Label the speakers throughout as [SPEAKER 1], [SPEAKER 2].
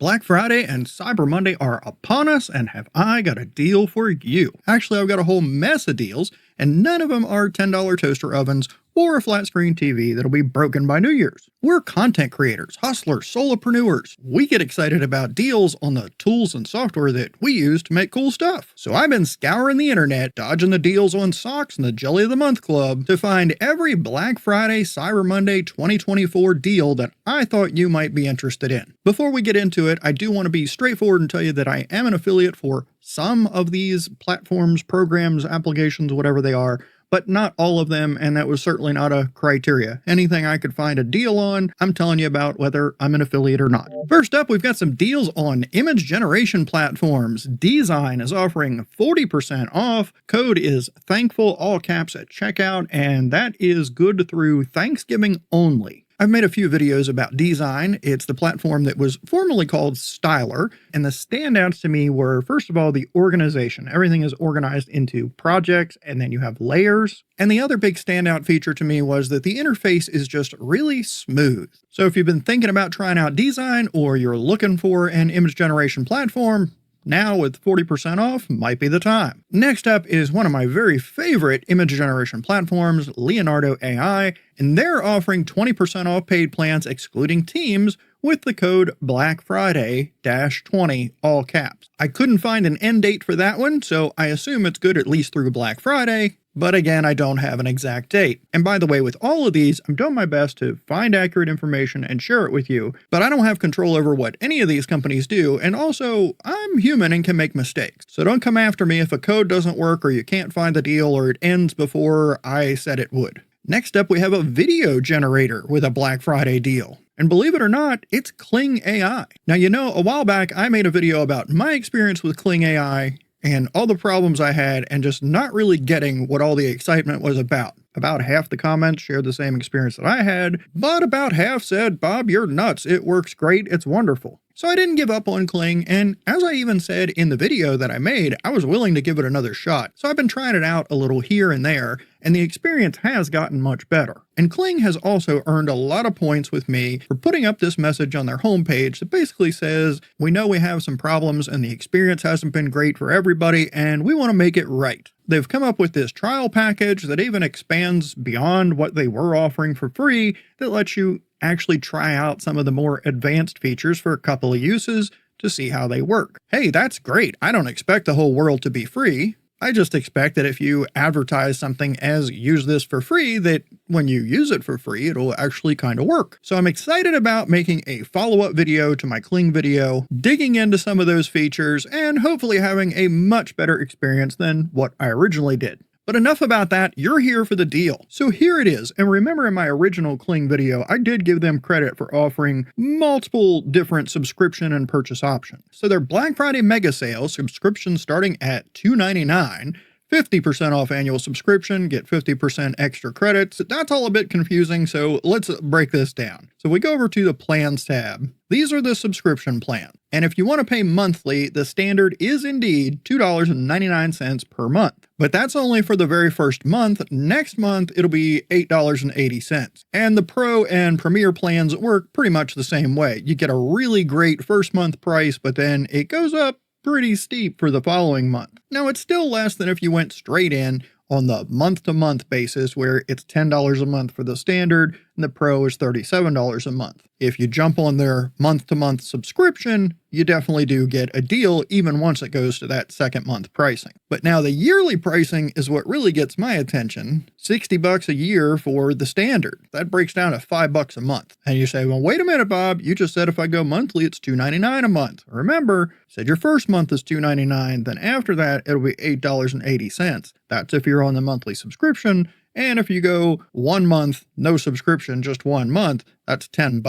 [SPEAKER 1] Black Friday and Cyber Monday are upon us, and have I got a deal for you. Actually, I've got a whole mess of deals, and none of them are $10 toaster ovens or a flat screen TV that'll be broken by New Year's. We're content creators, hustlers, solopreneurs. We get excited about deals on the tools and software that we use to make cool stuff. So I've been scouring the internet, dodging the deals on socks and the Jelly of the Month Club to find every Black Friday, Cyber Monday 2024 deal that I thought you might be interested in. Before we get into it, I do want to be straightforward and tell you that I am an affiliate for some of these platforms, programs, applications, whatever they are, but not all of them, and that was certainly not a criteria. Anything I could find a deal on, I'm telling you about whether I'm an affiliate or not. First up, we've got some deals on image generation platforms. Dzine is offering 40% off. Code is thankful, all caps at checkout, and that is good through Thanksgiving only. I've made a few videos about Dzine. It's the platform that was formerly called Styler, and the standouts to me were, first of all, the organization. Everything is organized into projects, and then you have layers. And the other big standout feature to me was that the interface is just really smooth. So if you've been thinking about trying out Dzine, or you're looking for an image generation platform, now with 40% off might be the time. Next up is one of my very favorite image generation platforms, Leonardo AI, and they're offering 20% off paid plans excluding Teams with the code BlackFriday-20, all caps. I couldn't find an end date for that one, so I assume it's good at least through Black Friday. But again, I don't have an exact date. And by the way, with all of these, I'm doing my best to find accurate information and share it with you, but I don't have control over what any of these companies do, and also, I'm human and can make mistakes. So don't come after me if a code doesn't work, or you can't find the deal, or it ends before I said it would. Next up, we have a video generator with a Black Friday deal. And believe it or not, it's Kling AI. Now, you know, a while back, I made a video about my experience with Kling AI, and all the problems I had, and just not really getting what all the excitement was about. About half the comments shared the same experience that I had, but about half said, "Bob, you're nuts. It works great. It's wonderful." So I didn't give up on Kling, and as I even said in the video that I made, I was willing to give it another shot. So I've been trying it out a little here and there, and the experience has gotten much better. And Kling has also earned a lot of points with me for putting up this message on their homepage that basically says, we know we have some problems and the experience hasn't been great for everybody, and we want to make it right. They've come up with this trial package that even expands beyond what they were offering for free that lets you actually try out some of the more advanced features for a couple of uses to see how they work. Hey, that's great. I don't expect the whole world to be free. I just expect that if you advertise something as use this for free, that when you use it for free, it'll actually kind of work. So I'm excited about making a follow-up video to my Kling video, digging into some of those features, and hopefully having a much better experience than what I originally did. But enough about that, you're here for the deal. So here it is, and remember in my original Kling video, I did give them credit for offering multiple different subscription and purchase options. So their Black Friday mega sale, subscription starting at $2.99, 50% off annual subscription, get 50% extra credits. That's all a bit confusing, so let's break this down. So we go over to the Plans tab. These are the subscription plans. And if you want to pay monthly, the standard is indeed $2.99 per month. But that's only for the very first month. Next month, it'll be $8.80. And the Pro and Premier plans work pretty much the same way. You get a really great first month price, but then it goes up pretty steep for the following month. Now, it's still less than if you went straight in on the month-to-month basis, where it's $10 a month for the standard and the Pro is $37 a month. If you jump on their month-to-month subscription, you definitely do get a deal even once it goes to that second month pricing. But now the yearly pricing is what really gets my attention. $60 a year for the standard. That breaks down to $5 a month. And you say, well, wait a minute, Bob, you just said if I go monthly, it's $2.99 a month. Remember, I said your first month is $2.99, then after that, it'll be $8.80. That's if you're on the monthly subscription. And if you go 1 month, no subscription, just 1 month, that's $10.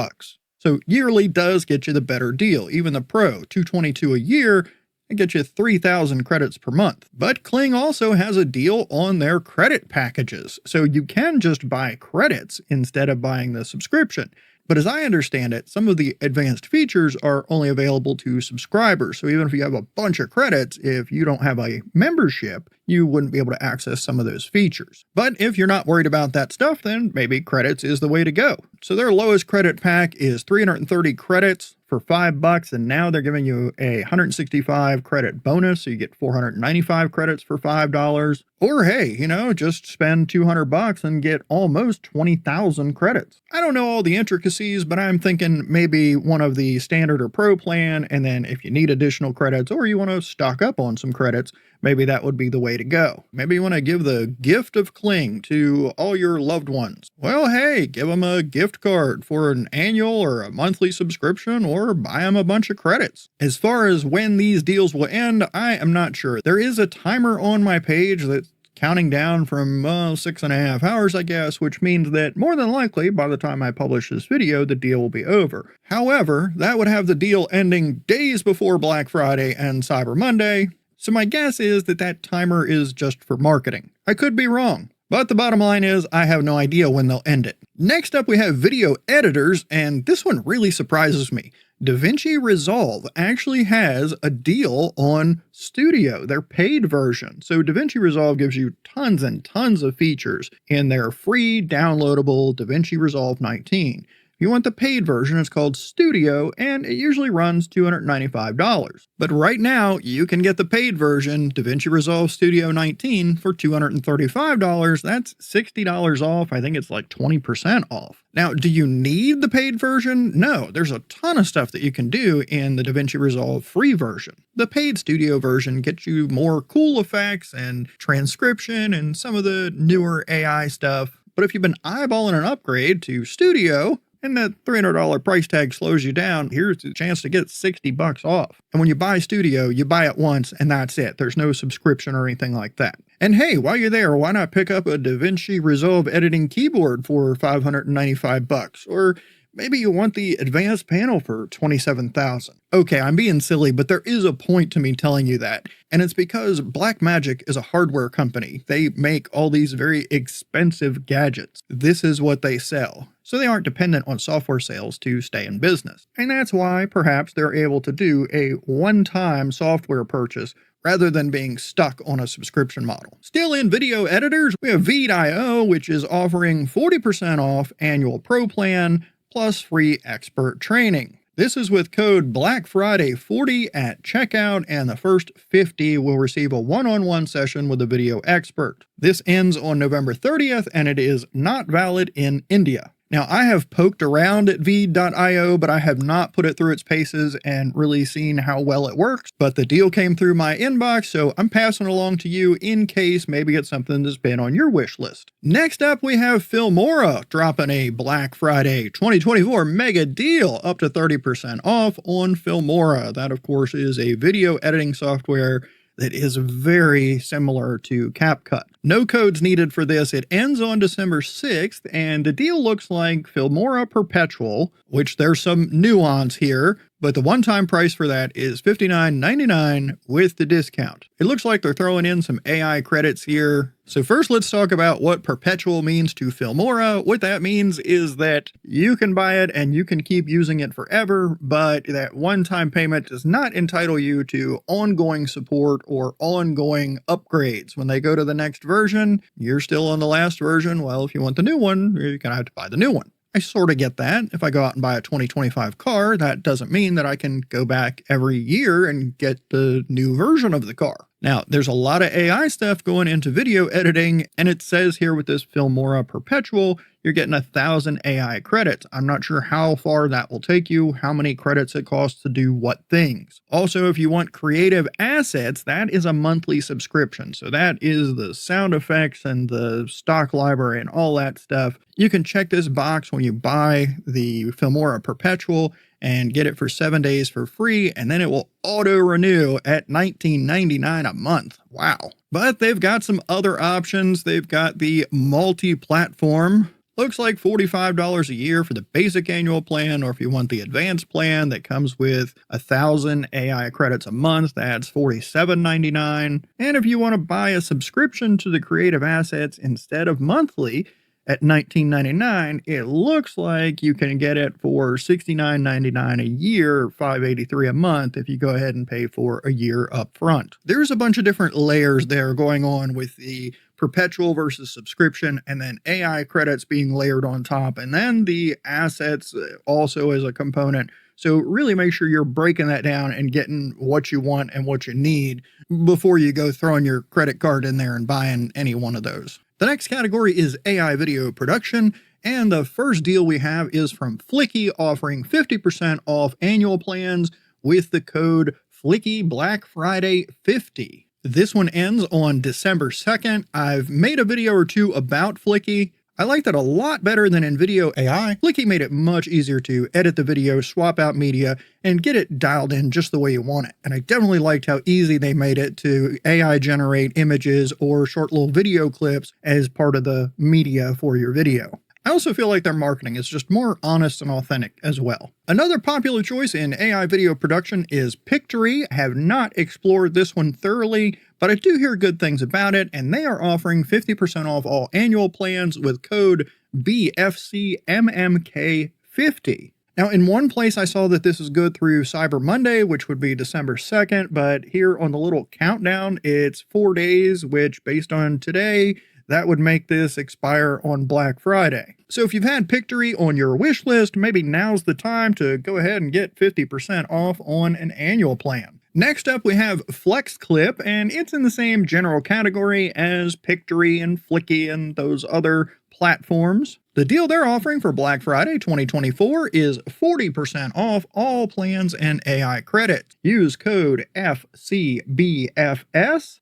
[SPEAKER 1] So yearly does get you the better deal. Even the Pro, $222 a year, it gets you 3,000 credits per month. But Kling also has a deal on their credit packages. So you can just buy credits instead of buying the subscription. But as I understand it, some of the advanced features are only available to subscribers. So even if you have a bunch of credits, if you don't have a membership, you wouldn't be able to access some of those features. But if you're not worried about that stuff, then maybe credits is the way to go. So their lowest credit pack is 330 credits for $5, and now they're giving you a 165 credit bonus, so you get 495 credits for $5. Or hey, just spend $200 and get almost 20,000 credits. I don't know all the intricacies, but I'm thinking maybe one of the standard or pro plan, and then if you need additional credits or you want to stock up on some credits, maybe that would be the way to go. Maybe you want to give the gift of Kling to all your loved ones. Well, hey, give them a gift card for an annual or a monthly subscription, or buy them a bunch of credits. As far as when these deals will end, I am not sure. There is a timer on my page that's counting down from 6.5 hours, I guess, which means that more than likely by the time I publish this video, the deal will be over. However, that would have the deal ending days before Black Friday and Cyber Monday. So my guess is that that timer is just for marketing. I could be wrong, but the bottom line is I have no idea when they'll end it. Next up, we have video editors, and this one really surprises me. Davinci Resolve actually has a deal on Studio, their paid version. So Davinci Resolve gives you tons and tons of features in their free downloadable Davinci Resolve 19. If you want the paid version, it's called Studio, and it usually runs $295. But right now, you can get the paid version, Davinci Resolve Studio 19, for $235. That's $60 off. I think it's like 20% off. Now, do you need the paid version? No, there's a ton of stuff that you can do in the Davinci Resolve free version. The paid Studio version gets you more cool effects and transcription and some of the newer AI stuff. But if you've been eyeballing an upgrade to Studio, and that $300 price tag slows you down, here's a chance to get $60 off. And when you buy Studio, you buy it once and that's it. There's no subscription or anything like that. And hey, while you're there, why not pick up a Davinci Resolve editing keyboard for $595? Or maybe you want the advanced panel for $27,000. Okay, I'm being silly, but there is a point to me telling you that. And it's because Blackmagic is a hardware company. They make all these very expensive gadgets. This is what they sell. So they aren't dependent on software sales to stay in business. And that's why perhaps they're able to do a one-time software purchase rather than being stuck on a subscription model. Still in video editors, we have Veed.io, which is offering 40% off annual pro plan plus free expert training. This is with code BLACKFRIDAY40 at checkout, and the first 50 will receive a one-on-one session with a video expert. This ends on November 30th, and it is not valid in India. Now, I have poked around at Veed.io, but I have not put it through its paces and really seen how well it works. But the deal came through my inbox, so I'm passing along to you in case maybe it's something that's been on your wish list. Next up, we have Filmora dropping a Black Friday 2024 mega deal up to 30% off on Filmora. That, of course, is a video editing software that is very similar to CapCut. No codes needed for this. It ends on December 6th, and the deal looks like Filmora Perpetual, which there's some nuance here, but the one-time price for that is $59.99 with the discount. It looks like they're throwing in some AI credits here. So first, let's talk about what Perpetual means to Filmora. What that means is that you can buy it and you can keep using it forever, but that one-time payment does not entitle you to ongoing support or ongoing upgrades. When they go to the next version, you're still on the last version. Well, if you want the new one, you're gonna have to buy the new one. I sort of get that. If I go out and buy a 2025 car, that doesn't mean that I can go back every year and get the new version of the car. Now, there's a lot of AI stuff going into video editing, and it says here with this Filmora Perpetual, you're getting 1,000 AI credits. I'm not sure how far that will take you, how many credits it costs to do what things. Also, if you want creative assets, that is a monthly subscription. So that is the sound effects and the stock library and all that stuff. You can check this box when you buy the Filmora Perpetual and get it for 7 days for free, and then it will auto-renew at $19.99 a month. Wow. But they've got some other options. They've got the multi-platform. Looks like $45 a year for the basic annual plan, or if you want the advanced plan that comes with 1,000 AI credits a month, that's $47.99. And if you want to buy a subscription to the creative assets instead of monthly, at $19.99, it looks like you can get it for $69.99 a year, $583 a month if you go ahead and pay for a year up front. There's a bunch of different layers there going on with the perpetual versus subscription, and then AI credits being layered on top, and then the assets also as a component So really make sure you're breaking that down and getting what you want and what you need before you go throwing your credit card in there and buying any one of those. The next category is AI video production, and the first deal we have is from Fliki, offering 50% off annual plans with the code Fliki Black Friday 50. This one ends on December 2nd. I've made a video or two about Fliki. I liked it a lot better than in Video AI. Fliki made it much easier to edit the video, swap out media, and get it dialed in just the way you want it. And I definitely liked how easy they made it to AI generate images or short little video clips as part of the media for your video. I also feel like their marketing is just more honest and authentic as well. Another popular choice in AI video production is Pictory. I have not explored this one thoroughly, but I do hear good things about it, and they are offering 50% off all annual plans with code BFCMMK50. Now, in one place I saw that this is good through Cyber Monday, which would be December 2nd, but here on the little countdown, it's 4 days, which based on today, that would make this expire on Black Friday. So if you've had Pictory on your wish list, maybe now's the time to go ahead and get 50% off on an annual plan. Next up, we have FlexClip, and it's in the same general category as Pictory and Fliki and those other platforms. The deal they're offering for Black Friday 2024 is 40% off all plans and AI credits. Use code FCBFS,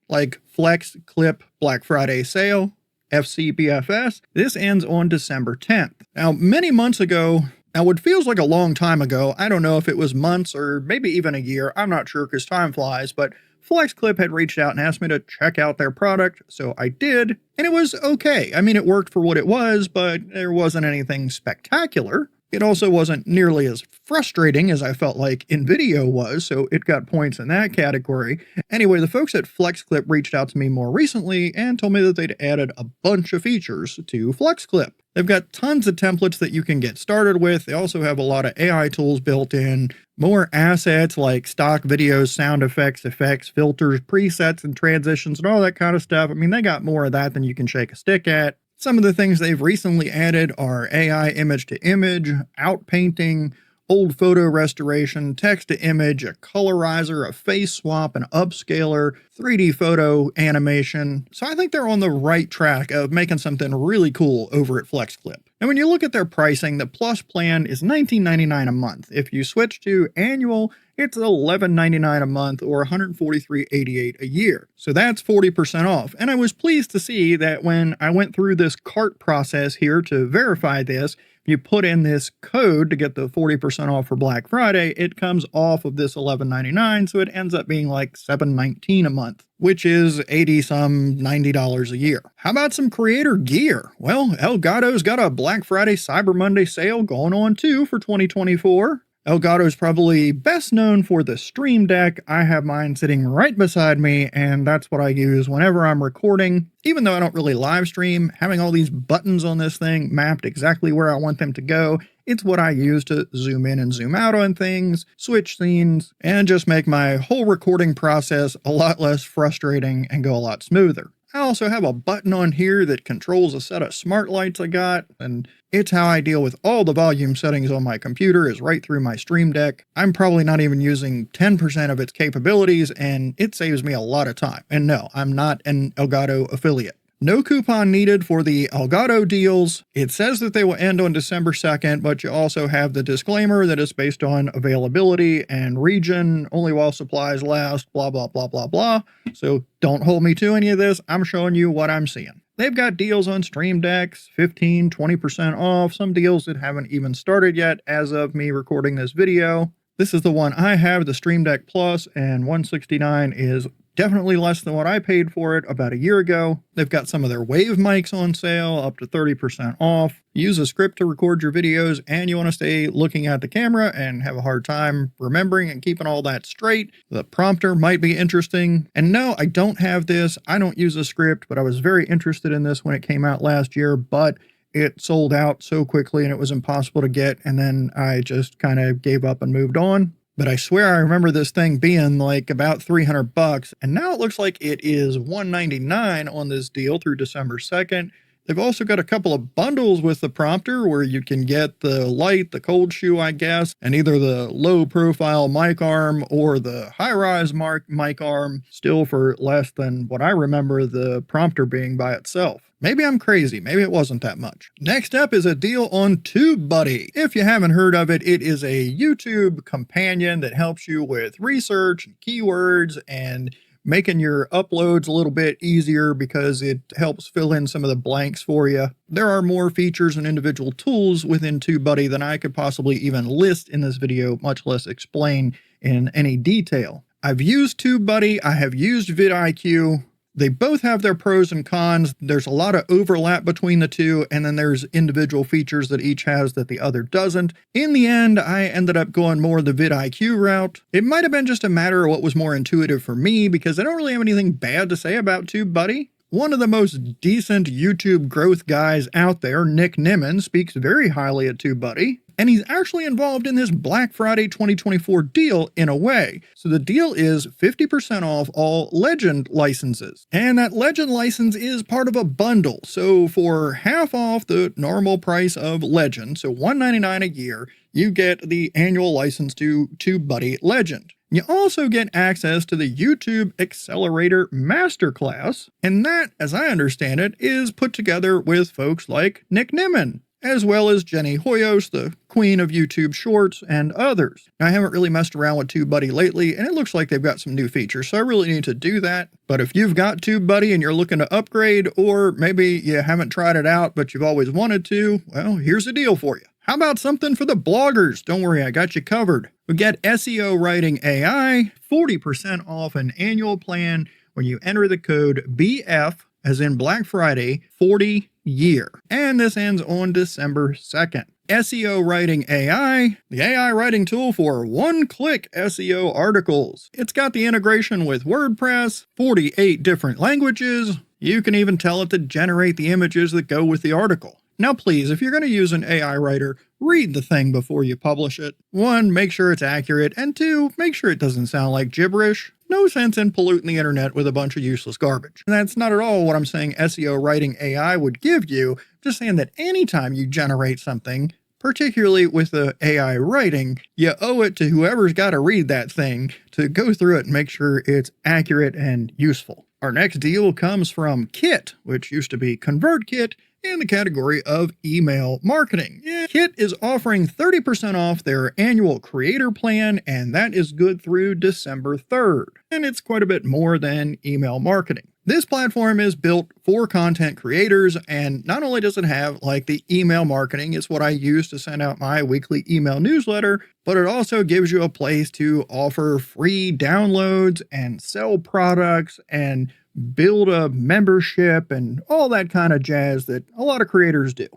[SPEAKER 1] like FlexClip Black Friday Sale, FCBFS. This ends on December 10th. Now, many months ago, what feels like a long time ago, I don't know if it was months or maybe even a year, I'm not sure because time flies, but FlexClip had reached out and asked me to check out their product, so I did, and it was okay. I mean, it worked for what it was, but there wasn't anything spectacular. It also wasn't nearly as frustrating as I felt like InVideo was, so it got points in that category. Anyway, the folks at FlexClip reached out to me more recently and told me that they'd added a bunch of features to FlexClip. They've got tons of templates that you can get started with. They also have a lot of AI tools built in, more assets like stock videos, sound effects, filters, presets, and transitions, and all that kind of stuff. I mean, they got more of that than you can shake a stick at. Some of the things they've recently added are AI image to image, outpainting, old photo restoration, text to image, a colorizer, a face swap, an upscaler, 3D photo animation. So I think they're on the right track of making something really cool over at FlexClip. And when you look at their pricing, the Plus plan is $19.99 a month. If you switch to annual, it's $11.99 a month or $143.88 a year. So that's 40% off. And I was pleased to see that when I went through this cart process here to verify this, you put in this code to get the 40% off for Black Friday, it comes off of this $11.99, so it ends up being like $7.19 a month, which is $80 $90 a year. How about some creator gear? Well, Elgato's got a Black Friday Cyber Monday sale going on too for 2024. Elgato is probably best known for the Stream Deck. I have mine sitting right beside me, and that's what I use whenever I'm recording. Even though I don't really live stream, having all these buttons on this thing mapped exactly where I want them to go, it's what I use to zoom in and zoom out on things, switch scenes, and just make my whole recording process a lot less frustrating and go a lot smoother. I also have a button on here that controls a set of smart lights I got, and it's how I deal with all the volume settings on my computer is right through my Stream Deck. I'm probably not even using 10% of its capabilities, and it saves me a lot of time. And no, I'm not an Elgato affiliate. No coupon needed for the Elgato deals. It says that they will end on December 2nd, but you also have the disclaimer that it's based on availability and region, only while supplies last, blah, blah, blah, blah, blah. So don't hold me to any of this. I'm showing you what I'm seeing. They've got deals on Stream Decks, 15, 20% off, some deals that haven't even started yet as of me recording this video. This is the one I have, the Stream Deck Plus, and $169 is definitely less than what I paid for it about a year ago. They've got some of their Wave mics on sale, up to 30% off. Use a script to record your videos, and you want to stay looking at the camera and have a hard time remembering and keeping all that straight. The prompter might be interesting. And no, I don't have this. I don't use a script, but I was very interested in this when it came out last year, but it sold out so quickly and it was impossible to get. And then I just kind of gave up and moved on. But I swear I remember this thing being like about $300, and now it looks like it is $199 on this deal through December 2nd. They've also got a couple of bundles with the prompter where you can get the light, the cold shoe, I guess, and either the low profile mic arm or the high rise mic arm, still for less than what I remember the prompter being by itself. Maybe I'm crazy. Maybe it wasn't that much. Next up is a deal on TubeBuddy. If you haven't heard of it, it is a YouTube companion that helps you with research and keywords and making your uploads a little bit easier because it helps fill in some of the blanks for you. There are more features and individual tools within TubeBuddy than I could possibly even list in this video, much less explain in any detail. I've used TubeBuddy. I have used vidIQ. They both have their pros and cons. There's a lot of overlap between the two, and then there's individual features that each has that the other doesn't. In the end, I ended up going more the vidIQ route. It might have been just a matter of what was more intuitive for me, because I don't really have anything bad to say about TubeBuddy. One of the most decent YouTube growth guys out there, Nick Nimmin, speaks very highly of TubeBuddy. And he's actually involved in this Black Friday 2024 deal in a way. So the deal is 50% off all Legend licenses. And that Legend license is part of a bundle. So for half off the normal price of Legend, so $199 a year, you get the annual license to TubeBuddy Legend. You also get access to the YouTube Accelerator Masterclass. And that, as I understand it, is put together with folks like Nick Nimmin, as well as Jenny Hoyos, the queen of YouTube Shorts, and others. Now, I haven't really messed around with TubeBuddy lately, and it looks like they've got some new features, so I really need to do that. But if you've got TubeBuddy and you're looking to upgrade, or maybe you haven't tried it out, but you've always wanted to, well, here's a deal for you. How about something for the bloggers? Don't worry, I got you covered. We get SEOWriting AI, 40% off an annual plan when you enter the code BF, as in Black Friday, 40 year. And this ends on December 2nd. SEOWriting AI, the AI writing tool for one-click SEO articles. It's got the integration with WordPress, 48 different languages. You can even tell it to generate the images that go with the article. Now please, if you're going to use an AI writer, read the thing before you publish it. 1, make sure it's accurate, and 2, make sure it doesn't sound like gibberish. No sense in polluting the internet with a bunch of useless garbage. And that's not at all what I'm saying SEOWriting AI would give you, just saying that anytime you generate something, particularly with the AI writing, you owe it to whoever's got to read that thing to go through it and make sure it's accurate and useful. Our next deal comes from Kit, which used to be ConvertKit, in the category of email marketing. Kit is offering 30% off their annual creator plan, and that is good through December 3rd. And it's quite a bit more than email marketing. This platform is built for content creators, and not only does it have like the email marketing, it's what I use to send out my weekly email newsletter, but it also gives you a place to offer free downloads and sell products and build a membership and all that kind of jazz that a lot of creators do.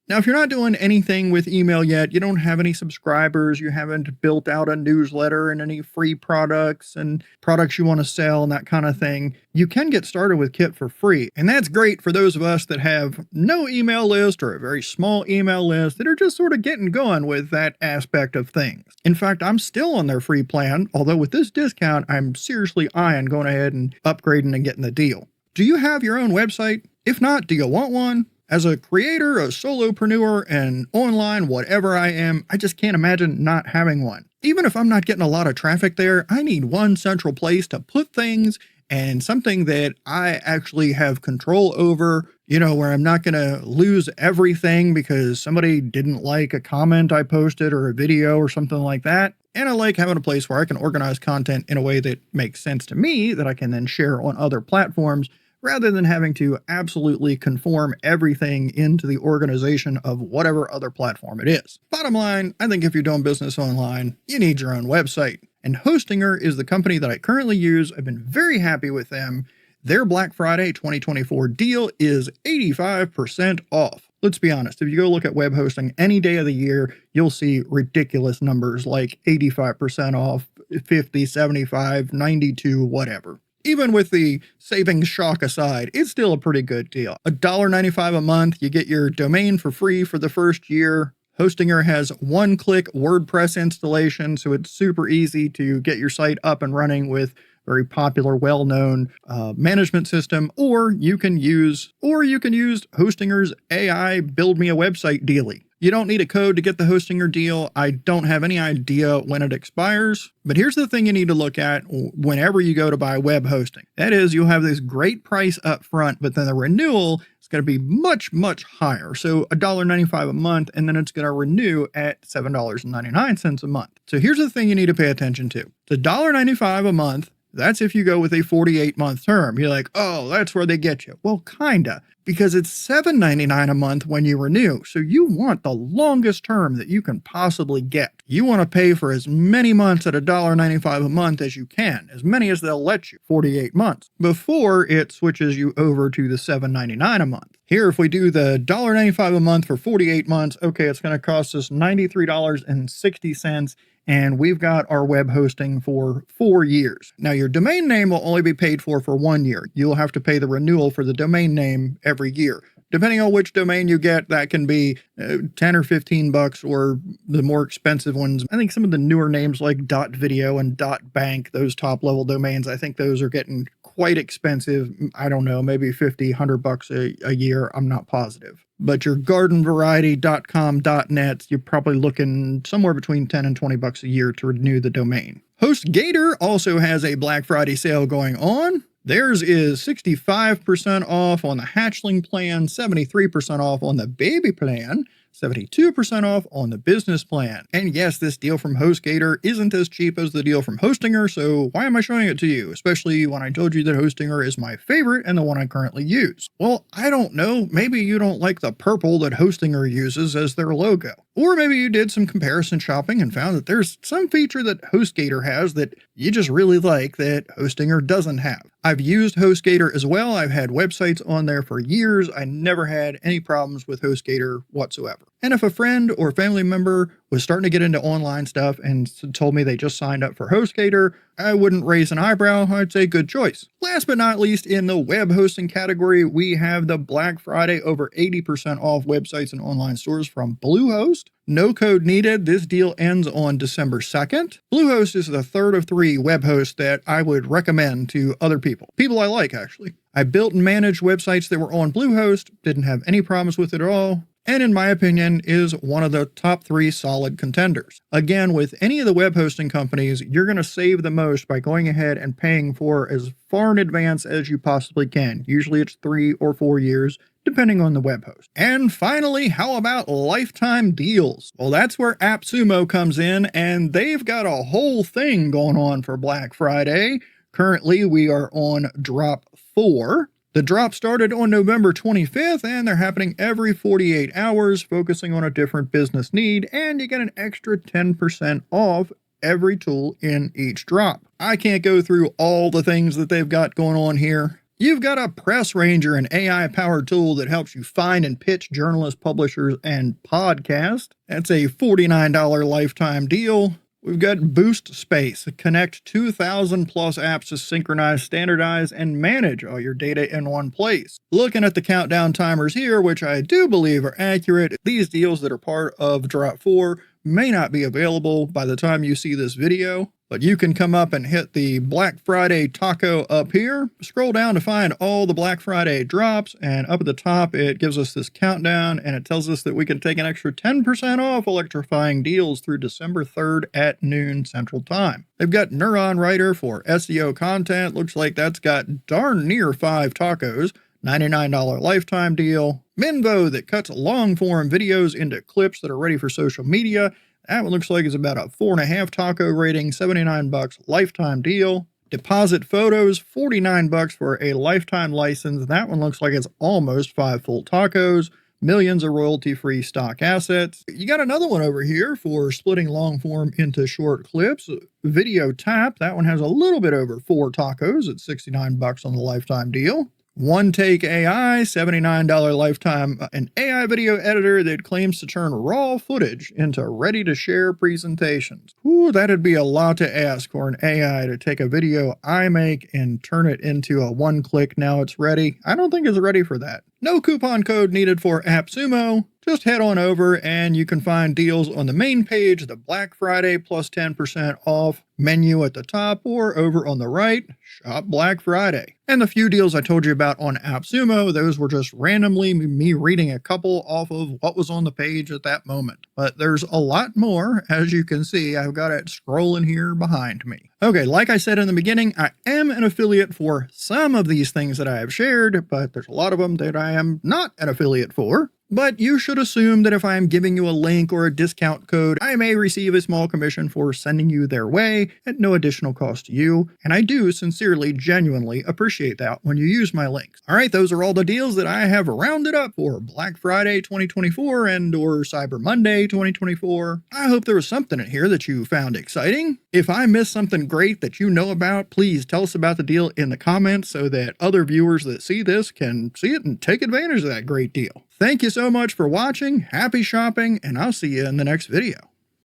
[SPEAKER 1] Now, if you're not doing anything with email yet, you don't have any subscribers, you haven't built out a newsletter and any free products and products you want to sell and that kind of thing, you can get started with Kit for free. And that's great for those of us that have no email list or a very small email list that are just sort of getting going with that aspect of things. In fact, I'm still on their free plan, although with this discount, I'm seriously eyeing going ahead and upgrading and getting the deal. Do you have your own website? If not, do you want one? As a creator, a solopreneur, and online whatever I am, I just can't imagine not having one. Even if I'm not getting a lot of traffic there, I need one central place to put things and something that I actually have control over, where I'm not going to lose everything because somebody didn't like a comment I posted or a video or something like that. And I like having a place where I can organize content in a way that makes sense to me that I can then share on other platforms, rather than having to absolutely conform everything into the organization of whatever other platform it is. Bottom line, I think if you're doing business online, you need your own website. And HostGator is the company that I currently use. I've been very happy with them. Their Black Friday 2024 deal is 85% off. Let's be honest, if you go look at web hosting any day of the year, you'll see ridiculous numbers like 85% off, 50, 75, 92, whatever. Even with the savings shock aside, it's still a pretty good deal. $1.95 a month, you get your domain for free for the first year. HostGator has one-click WordPress installation, so it's super easy to get your site up and running with very popular, well-known management system, or you can use Hostinger's AI build me a website dealie. You don't need a code to get the Hostinger deal. I don't have any idea when it expires, but here's the thing you need to look at whenever you go to buy web hosting. That is, you'll have this great price up front, but then the renewal is going to be much, much higher. So $1.95 a month, and then it's going to renew at $7.99 a month. So here's the thing you need to pay attention to. It's $1.95 a month. That's if you go with a 48-month term. You're like, oh, that's where they get you. Well, kinda, because it's $7.99 a month when you renew. So you want the longest term that you can possibly get. You want to pay for as many months at $1.95 a month as you can, as many as they'll let you, 48 months, before it switches you over to the $7.99 a month. Here, if we do the $1.95 a month for 48 months, okay, it's going to cost us $93.60. And we've got our web hosting for 4 years. Now, your domain name will only be paid for 1 year. You'll have to pay the renewal for the domain name every year. Depending on which domain you get, that can be 10 or 15 bucks, or the more expensive ones. I think some of the newer names like .video and .bank, those top level domains, I think those are getting quite expensive. I don't know, maybe 50, 100 bucks a year. I'm not positive. But your gardenvariety.com, .net, you're probably looking somewhere between 10 and 20 bucks a year to renew the domain. HostGator also has a Black Friday sale going on. Theirs is 65% off on the hatchling plan, 73% off on the baby plan, 72% off on the business plan. And yes, this deal from HostGator isn't as cheap as the deal from Hostinger, so why am I showing it to you? Especially when I told you that Hostinger is my favorite and the one I currently use. Well, I don't know. Maybe you don't like the purple that Hostinger uses as their logo. Or maybe you did some comparison shopping and found that there's some feature that HostGator has that you just really like that Hostinger doesn't have. I've used HostGator as well. I've had websites on there for years. I never had any problems with HostGator whatsoever. And if a friend or family member was starting to get into online stuff and told me they just signed up for HostGator, I wouldn't raise an eyebrow. I'd say good choice. Last but not least, in the web hosting category, we have the Black Friday over 80% off websites and online stores from BlueHost. No code needed. This deal ends on December 2nd. BlueHost is the third of 3 web hosts that I would recommend to other people. People I like, actually. I built and managed websites that were on BlueHost, didn't have any problems with it at all, and in my opinion is one of the top 3 solid contenders. Again, with any of the web hosting companies, you're going to save the most by going ahead and paying for as far in advance as you possibly can. Usually it's 3 or 4 years, depending on the web host. And finally, how about lifetime deals? Well, that's where AppSumo comes in, and they've got a whole thing going on for Black Friday. Currently, we are on drop 4. The drop started on November 25th, and they're happening every 48 hours, focusing on a different business need, and you get an extra 10% off every tool in each drop. I can't go through all the things that they've got going on here. You've got a Press Ranger, an AI-powered tool that helps you find and pitch journalists, publishers, and podcasts. That's a $49 lifetime deal. We've got Boost Space. Connect 2,000 plus apps to synchronize, standardize, and manage all your data in one place. Looking at the countdown timers here, which I do believe are accurate, these deals that are part of Drop 4 may not be available by the time you see this video, but you can come up and hit the Black Friday taco up here, scroll down to find all the Black Friday drops, and up at the top it gives us this countdown, and it tells us that we can take an extra 10% off electrifying deals through December 3rd at noon Central Time. They've got Neuron Writer for SEO content. Looks like that's got darn near 5 tacos. $99 lifetime deal. Minvo that cuts long form videos into clips that are ready for social media. That one looks like it's about a 4.5 taco rating, $79 lifetime deal. Deposit Photos, $49 for a lifetime license. That one looks like it's almost 5 full tacos. Millions of royalty-free stock assets. You got another one over here for splitting long form into short clips. Video Tap, that one has a little bit over 4 tacos at $69 on the lifetime deal. One Take AI, $79 lifetime, an AI video editor that claims to turn raw footage into ready-to-share presentations. Ooh, that'd be a lot to ask for an AI to take a video I make and turn it into a one-click, now it's ready. I don't think it's ready for that. No coupon code needed for AppSumo. just head on over and you can find deals on the main page, the Black Friday plus 10% off menu at the top, or over on the right, Shop Black Friday. And the few deals I told you about on AppSumo, those were just randomly me reading a couple off of what was on the page at that moment. But there's a lot more. As you can see, I've got it scrolling here behind me. Okay, like I said in the beginning, I am an affiliate for some of these things that I have shared, but there's a lot of them that I am not an affiliate for. But you should assume that if I am giving you a link or a discount code, I may receive a small commission for sending you their way at no additional cost to you. And I do sincerely, genuinely appreciate that when you use my links. All right, those are all the deals that I have rounded up for Black Friday 2024 and or Cyber Monday 2024. I hope there was something in here that you found exciting. If I missed something great that you know about, please tell us about the deal in the comments so that other viewers that see this can see it and take advantage of that great deal. Thank you so much for watching, happy shopping, and I'll see you in the next video.